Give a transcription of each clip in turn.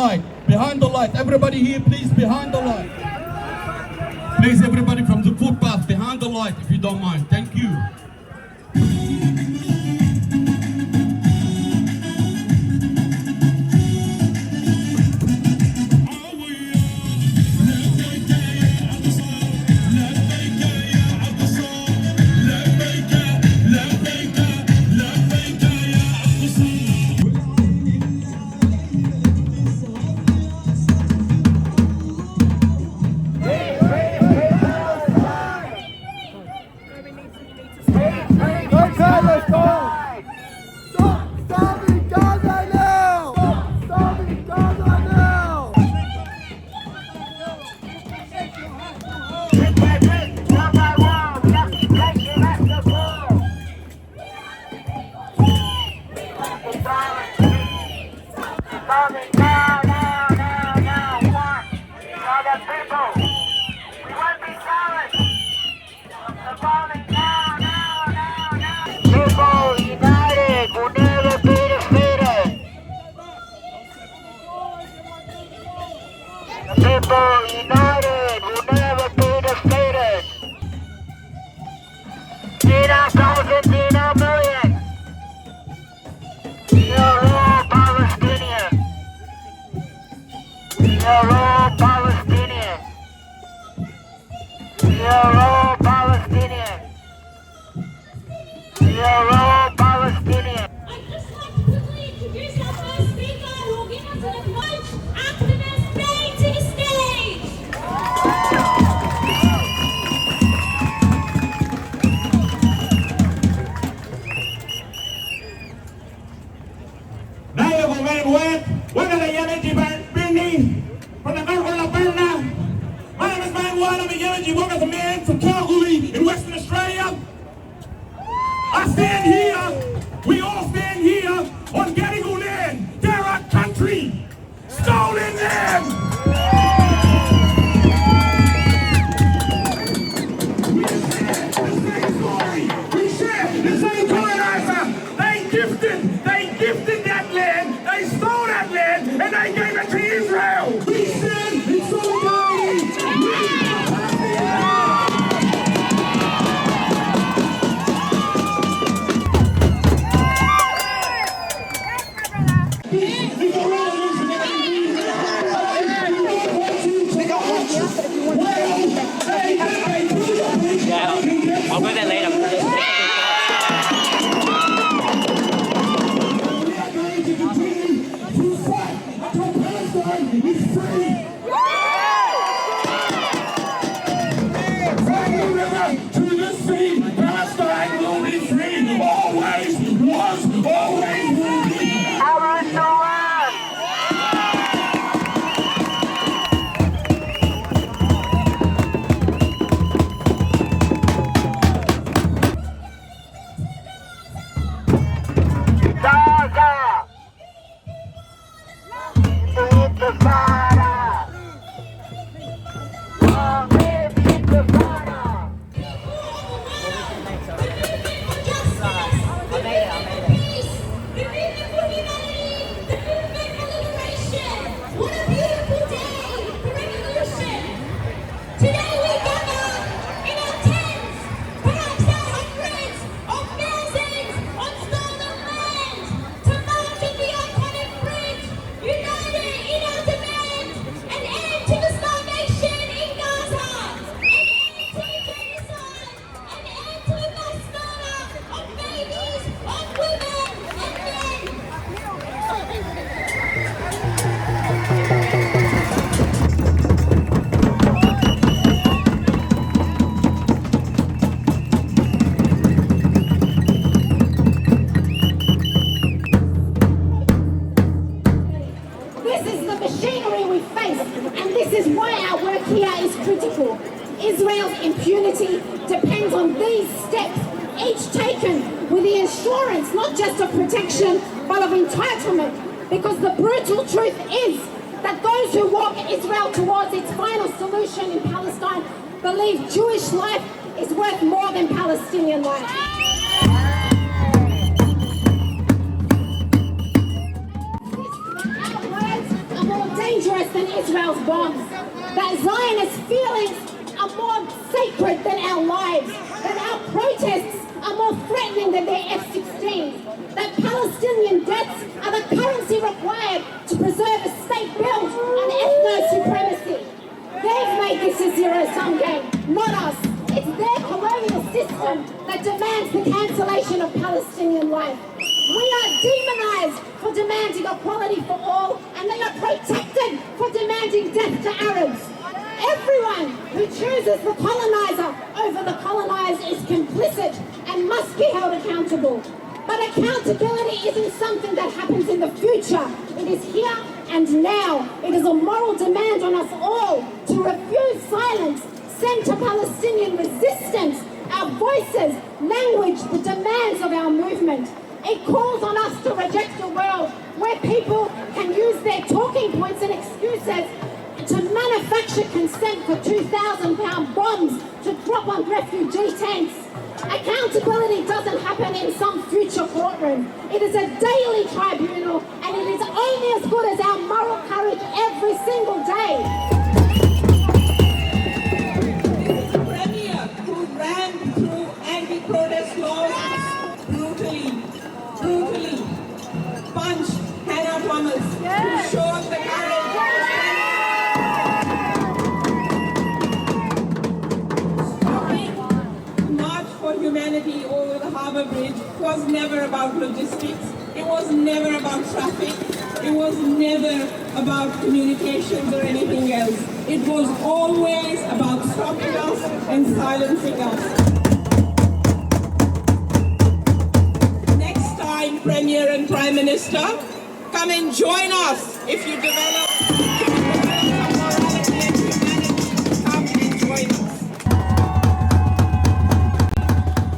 light. Behind the light. Everybody here, please, behind the light. Please, everybody from the footpath, behind the light, if you don't mind. Thank you. Let's go! Stop starving Gaza now! Stop starving Gaza now! People united will never be defeated. In our thousands, in our millions. We are all Palestinians. We are all Palestinians. We are all Palestinians. We are all Palestinians. I'd just like to quickly introduce our first speaker who will give us an approach. Activist Bay to the stage! Nadie con el web, juega de Yemeji Bini, from the Gulf of La Perna. My name is Man One, I'm a Yemeji work as a man from Calgary in Western Australia. I stand here, we all stand here on Gadigal land. They're our country, stolen land. We share the same story, we share the same colonizer. They gifted that land, they stole that land, and they gave it to Israel. We stand in solidarity. I'll go there later. Israel's impunity depends on these steps, each taken with the assurance not just of protection but of entitlement, because the brutal truth is that those who walk Israel towards its final solution in Palestine believe Jewish life is worth more than Palestinian life. Our words are more Israel's bombs. That Zionist feelings are more sacred than our lives. That our protests are more threatening than their F-16s. That Palestinian deaths are the currency required to preserve a state built on ethno-supremacy. They've made this a zero-sum game, not us. It's their colonial system that demands the cancellation of Palestinian life. We are demonized for demanding equality for all, and they are protected for demanding death to Arabs. Everyone who chooses the colonizer over the colonized is complicit and must be held accountable. But accountability isn't something that happens in the future. It is here and now. It is a moral demand on us all to refuse silence, send to Palestinian resistance, our voices, language, the demands of our movement. It calls on us to reject a world where people can use their talking points and excuses to manufacture consent for 2,000-pound bombs to drop on refugee tents. Accountability doesn't happen in some future courtroom. It is a daily tribunal, and it is only as good as our moral courage every single day. Premier who ran through anti-protest laws brutally punched Hannah Thomas, who showed the courage stopping March for Humanity over the Harbour Bridge was never about logistics. It was never about traffic. It was never about communications or anything else. It was always about stopping us and silencing us. Next time, Premier and Prime Minister, come and join us. If you develop some morality and humanity, come and join us.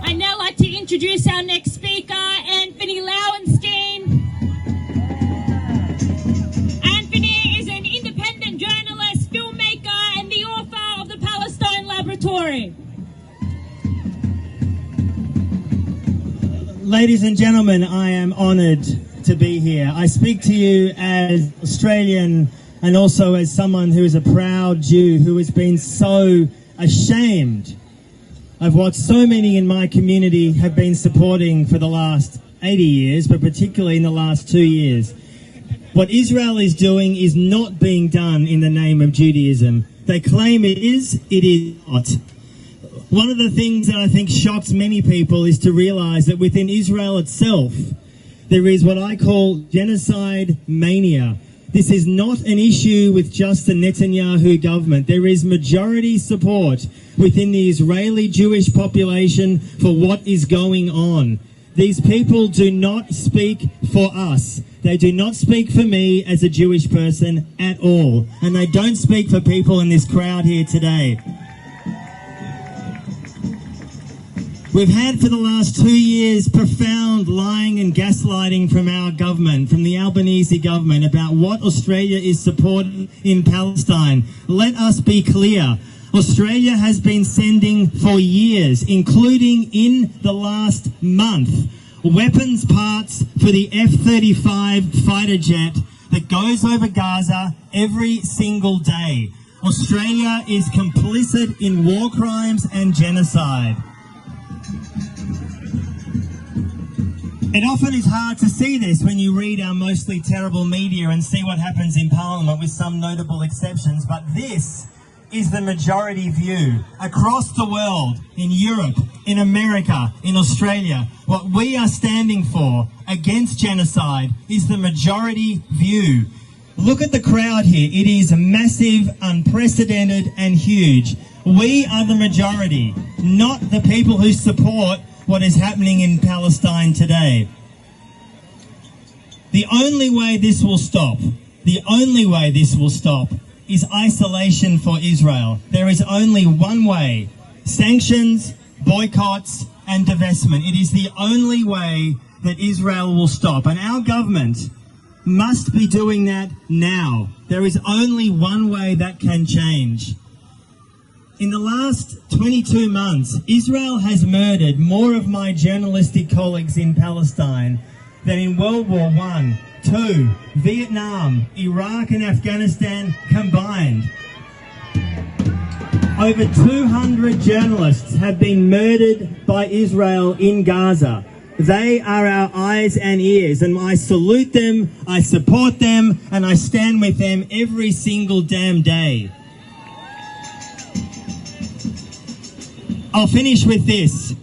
I'd now like to introduce our next speaker, Antony Loewenstein. Anthony is an independent journalist, filmmaker, and the author of the Palestine Laboratory. Ladies and gentlemen, I am honoured to be here. I speak to you as Australian and also as someone who is a proud Jew who has been so ashamed of what so many in my community have been supporting for the last 80 years, but particularly in the last 2 years. What Israel is doing is not being done in the name of Judaism. They claim it is not. One of the things that I think shocks many people is to realise that within Israel itself, there is what I call genocide mania. This is not an issue with just the Netanyahu government. There is majority support within the Israeli Jewish population for what is going on. These people do not speak for us. They do not speak for me as a Jewish person at all. And they don't speak for people in this crowd here today. We've had for the last 2 years profound lying and gaslighting from our government, from the Albanese government, about what Australia is supporting in Palestine. Let us be clear. Australia has been sending for years, including in the last month, weapons parts for the F-35 fighter jet that goes over Gaza every single day. Australia is complicit in war crimes and genocide. It often is hard to see this when you read our mostly terrible media and see what happens in Parliament, with some notable exceptions, but this is the majority view across the world, in Europe, in America, in Australia. What we are standing for against genocide is the majority view. Look at the crowd here. It is massive, unprecedented, and huge. We are the majority, not the people who support what is happening in Palestine today. The only way this will stop, is isolation for Israel. There is only one way: sanctions, boycotts, and divestment. It is the only way that Israel will stop. And our government must be doing that now. There is only one way that can change. In the last 22 months, Israel has murdered more of my journalistic colleagues in Palestine that in World War I, II, Vietnam, Iraq and Afghanistan combined, over 200 journalists have been murdered by Israel in Gaza. They are our eyes and ears, and I salute them, I support them, and I stand with them every single damn day. I'll finish with this.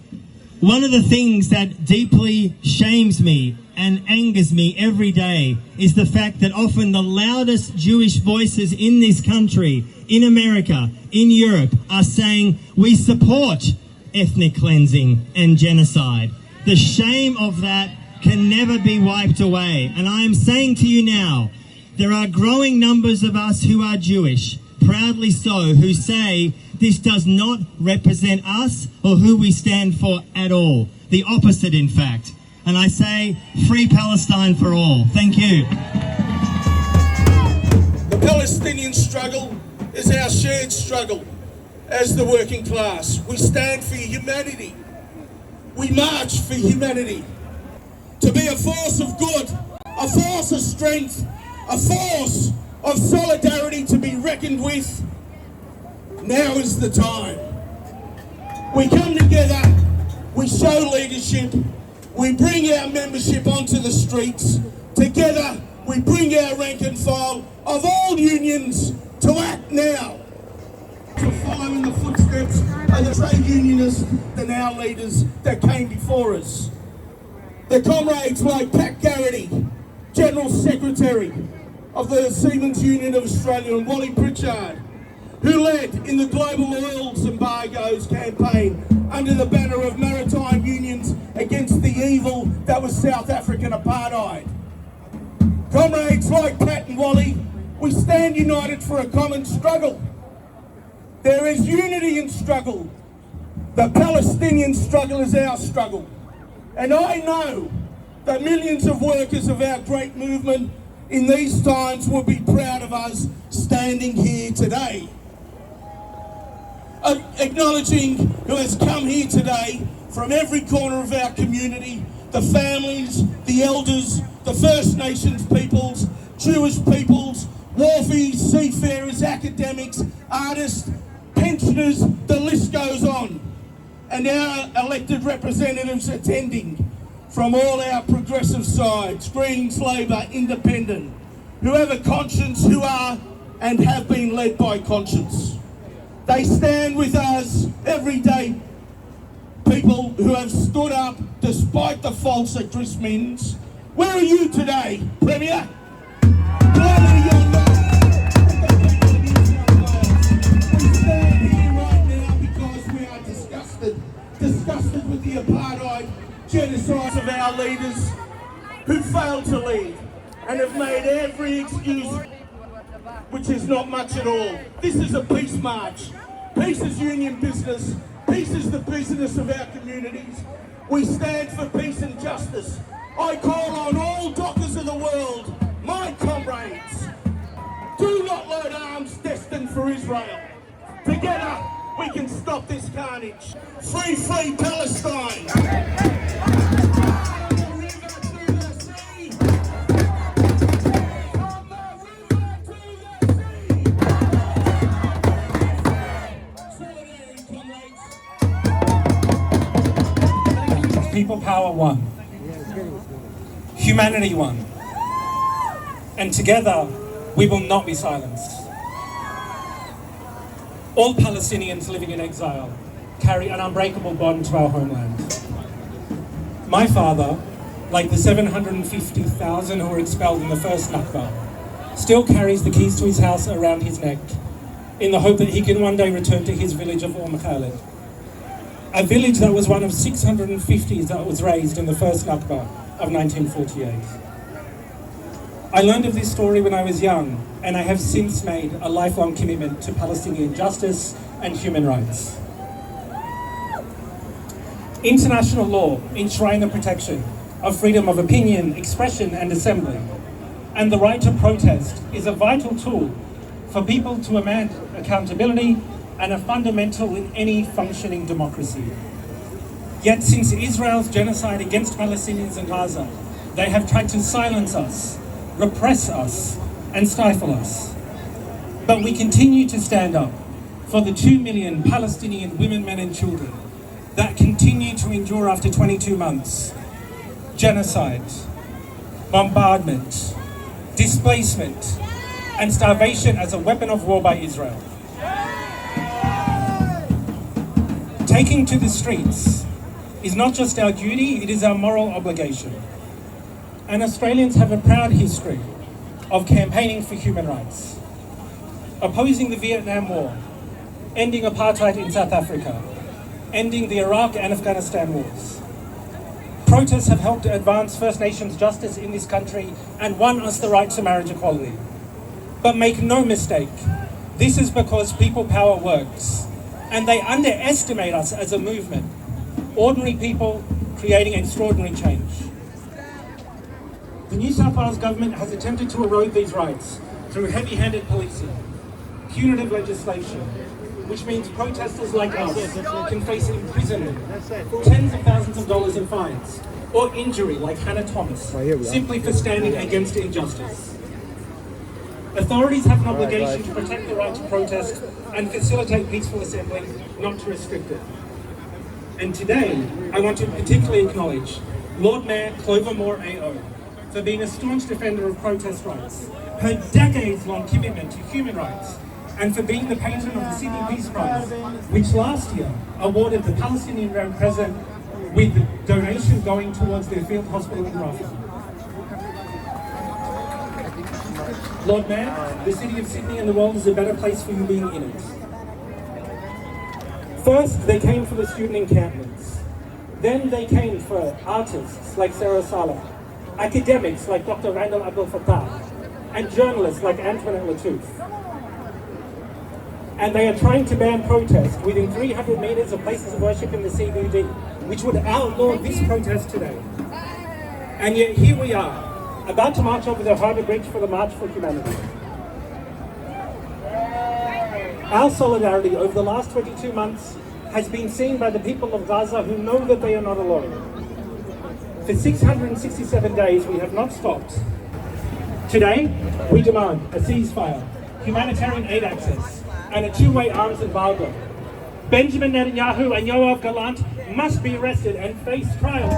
One of the things that deeply shames me and angers me every day is the fact that often the loudest Jewish voices in this country, in America, in Europe, are saying we support ethnic cleansing and genocide. The shame of that can never be wiped away. And I am saying to you now, there are growing numbers of us who are Jewish, proudly so, who say this does not represent us or who we stand for at all. The opposite, in fact. And I say, free Palestine for all. Thank you. The Palestinian struggle is our shared struggle as the working class. We stand for humanity. We march for humanity. To be a force of good, a force of strength, a force of solidarity to be reckoned with. Now is the time. We come together, we show leadership, we bring our membership onto the streets. Together, we bring our rank and file of all unions to act now. To follow in the footsteps of the trade unionists and our leaders that came before us. The comrades like Pat Garrity, General Secretary of the Seamen's Union of Australia, and Wally Pritchard, who led in the global oils embargoes campaign under the banner of maritime unions against the evil that was South African apartheid. Comrades like Pat and Wally, we stand united for a common struggle. There is unity in struggle. The Palestinian struggle is our struggle. And I know that millions of workers of our great movement in these times will be proud of us standing here today. Acknowledging who has come here today from every corner of our community, the families, the elders, the First Nations peoples, Jewish peoples, wharfies, seafarers, academics, artists, pensioners, the list goes on. And our elected representatives attending from all our progressive sides, Greens, Labor, Independent, who have a conscience, who are and have been led by conscience. They stand with us every day, people who have stood up despite the faults at Chris Minns. Where are you today, Premier? We stand here right now because we are disgusted with the apartheid genocide of our leaders who failed to lead and have made every excuse, which is not much at all. This is a peace march. Peace is union business. Peace is the business of our communities. We stand for peace and justice. I call on all dockers of the world, my comrades, do not load arms destined for Israel. Together, we can stop this carnage. Free, free Palestine! People power won. Humanity won. And together, we will not be silenced. All Palestinians living in exile carry an unbreakable bond to our homeland. My father, like the 750,000 who were expelled in the first Nakba, still carries the keys to his house around his neck in the hope that he can one day return to his village of Khalid. A village that was one of 650 that was raised in the first Nakba of 1948. I learned of this story when I was young, and I have since made a lifelong commitment to Palestinian justice and human rights. International law enshrines the protection of freedom of opinion, expression and assembly, and the right to protest is a vital tool for people to demand accountability and a fundamental in any functioning democracy. Yet since Israel's genocide against Palestinians in Gaza, They have tried to silence us, repress us, and stifle us. But we continue to stand up for the 2 million Palestinian women, men and children that continue to endure after 22 months. Genocide, bombardment, displacement, and starvation as a weapon of war by Israel. Taking to the streets is not just our duty, it is our moral obligation. And Australians have a proud history of campaigning for human rights, opposing the Vietnam War, ending apartheid in South Africa, ending the Iraq and Afghanistan wars. Protests have helped to advance First Nations justice in this country and won us the right to marriage equality. But make no mistake, this is because people power works, and they underestimate us as a movement. Ordinary people creating extraordinary change. The New South Wales government has attempted to erode these rights through heavy-handed policing, punitive legislation, which means protesters like us can face imprisonment, tens of thousands of dollars in fines, or injury like Hannah Thomas, simply for standing against injustice. Authorities have an obligation to protect the right to protest and facilitate peaceful assembly, not to restrict it. And today, I want to particularly acknowledge Lord Mayor Clover AO for being a staunch defender of protest rights, her decades-long commitment to human rights, and for being the patron of the Sydney Peace Prize, which last year awarded the Palestinian President with the donation going towards their field hospital in Rafah. Lord Mayor, the City of Sydney and the world is a better place for you being in it. First, they came for the student encampments. Then they came for artists like Sarah Saleh, academics like Dr. Randall Abdel Fattah, and journalists like Antony Loewenstein. And they are trying to ban protest within 300 metres of places of worship in the CBD, which would outlaw this protest today. And yet here we are, about to march over the Harbour Bridge for the March for Humanity. Our solidarity over the last 22 months has been seen by the people of Gaza who know that they are not alone. For 667 days we have not stopped. Today, we demand a ceasefire, humanitarian aid access, and a two-way arms embargo. Benjamin Netanyahu and Yoav Gallant must be arrested and face trial.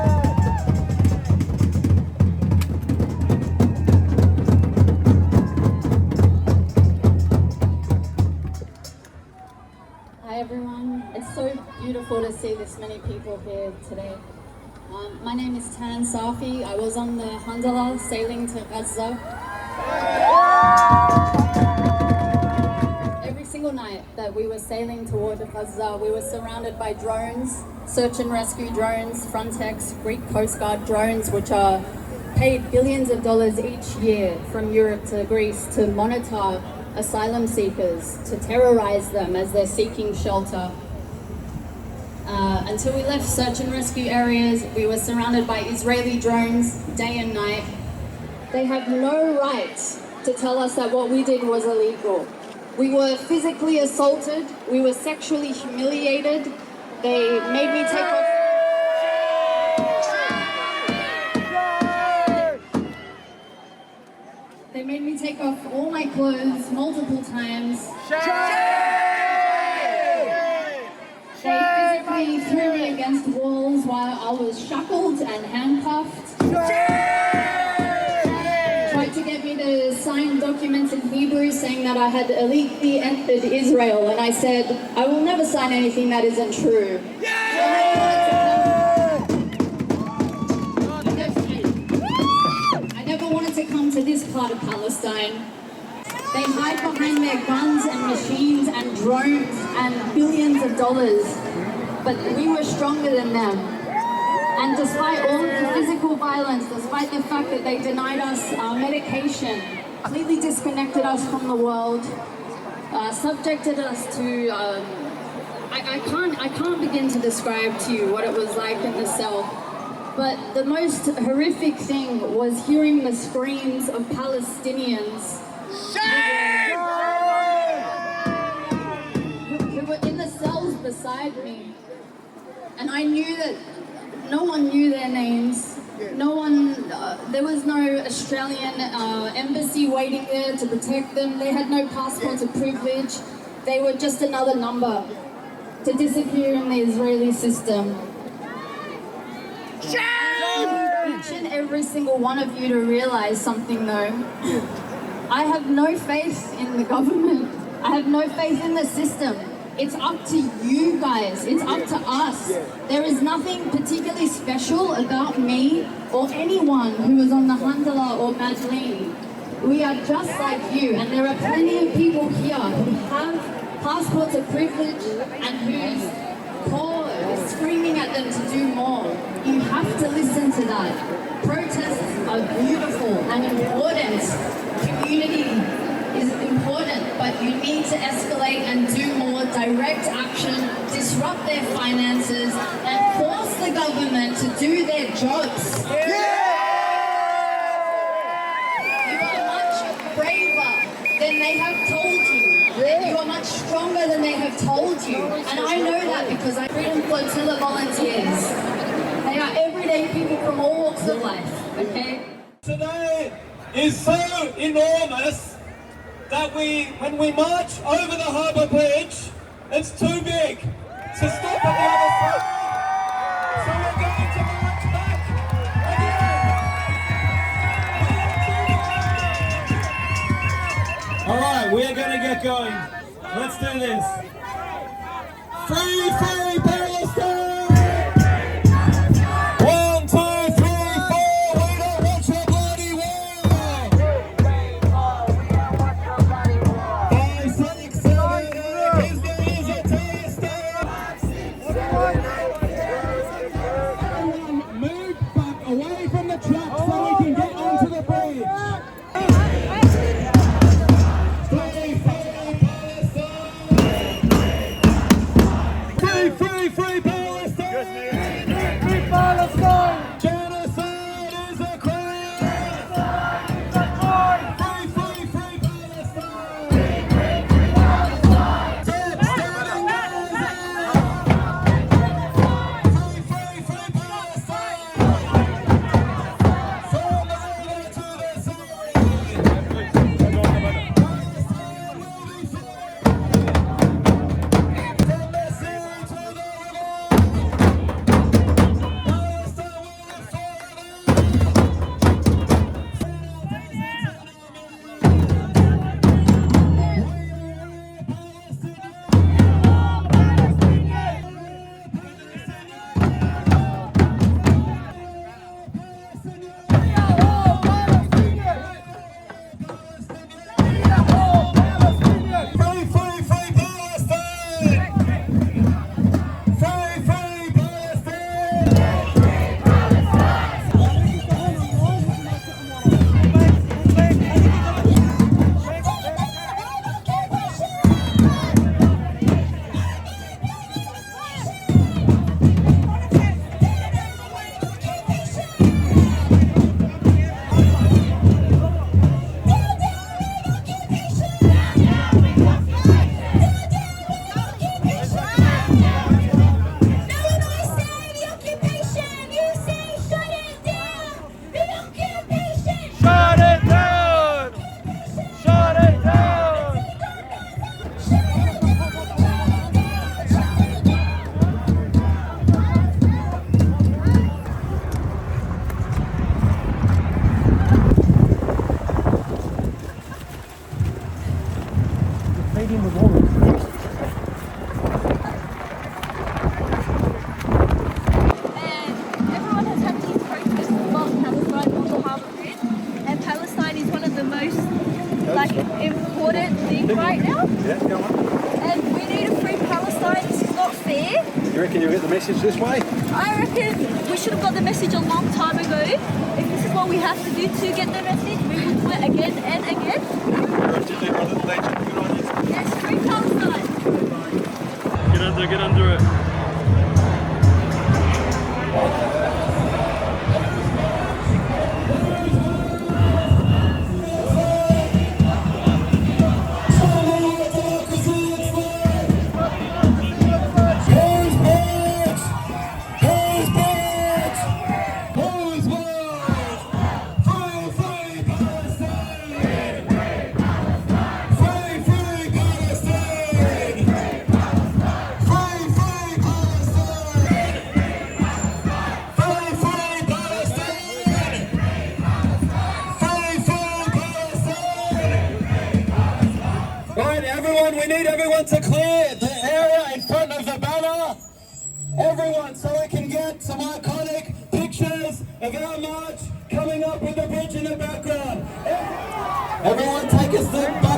Hi everyone, it's so beautiful to see this many people here today. My name is Tan Safi. I was on the Handala sailing to Gaza. Every single night that we were sailing toward Gaza, we were surrounded by drones, search and rescue drones, Frontex, Greek Coast Guard drones, which are paid billions of dollars each year from Europe to Greece to monitor asylum seekers, to terrorize them as they're seeking shelter. Until we left search and rescue areas, we were surrounded by Israeli drones day and night. They have no right to tell us that what we did was illegal. We were physically assaulted, we were sexually humiliated, they made me take off. They made me take off all my clothes multiple times. They physically threw me against walls while I was shackled and handcuffed. Tried to get me to sign documents in Hebrew saying that I had illegally entered Israel, and I said, I will never sign anything that isn't true. I never wanted to come to this part of Palestine. They hide behind their guns and machines and drones and billions of dollars. But we were stronger than them. And despite all of the physical violence, despite the fact that they denied us our medication, completely disconnected us from the world, subjected us to, I can't begin to describe to you what it was like in the cell. But the most horrific thing was hearing the screams of Palestinians who were in the cells beside me. And I knew that no one knew their names. No one, there was no Australian embassy waiting there to protect them. They had no passports of privilege. They were just another number to disappear in the Israeli system. Each and every single one of you to realise something though. I have no faith in the government. I have no faith in the system. It's up to you guys. It's up to us. There is nothing particularly special about me or anyone who is on the Handala or Madeleine. We are just like you, and there are plenty of people here who have passports of privilege and whose core is screaming at them to do more. You have to listen to that. Protests are beautiful and important. Community is important, but you need to escalate and do more direct action, disrupt their finances, and force the government to do their jobs. You are much braver than they have told you. And you are much stronger than they have told you. And I know that because I Freedom Flotilla volunteers. They are everyday people from all walks of life, okay? Today is so enormous that when we march over the Harbour Bridge, it's too big to stop at the other side. So we're going to march back again. All right, we are going to get going. Let's do this. Free, free Palestine! important thing right now. Yeah, go on. And we need a free Palestine. This is not fair. You reckon you'll get the message this way? I reckon we should have got the message a long time ago. If this is what we have to do to get the message, we will do it again and again. Yes, free Palestine. Get under it. Who's Everyone, we need everyone to clear the area in front of the banner. Everyone, so we can get some iconic pictures of our march coming up with the bridge in the background. Everyone take a step back.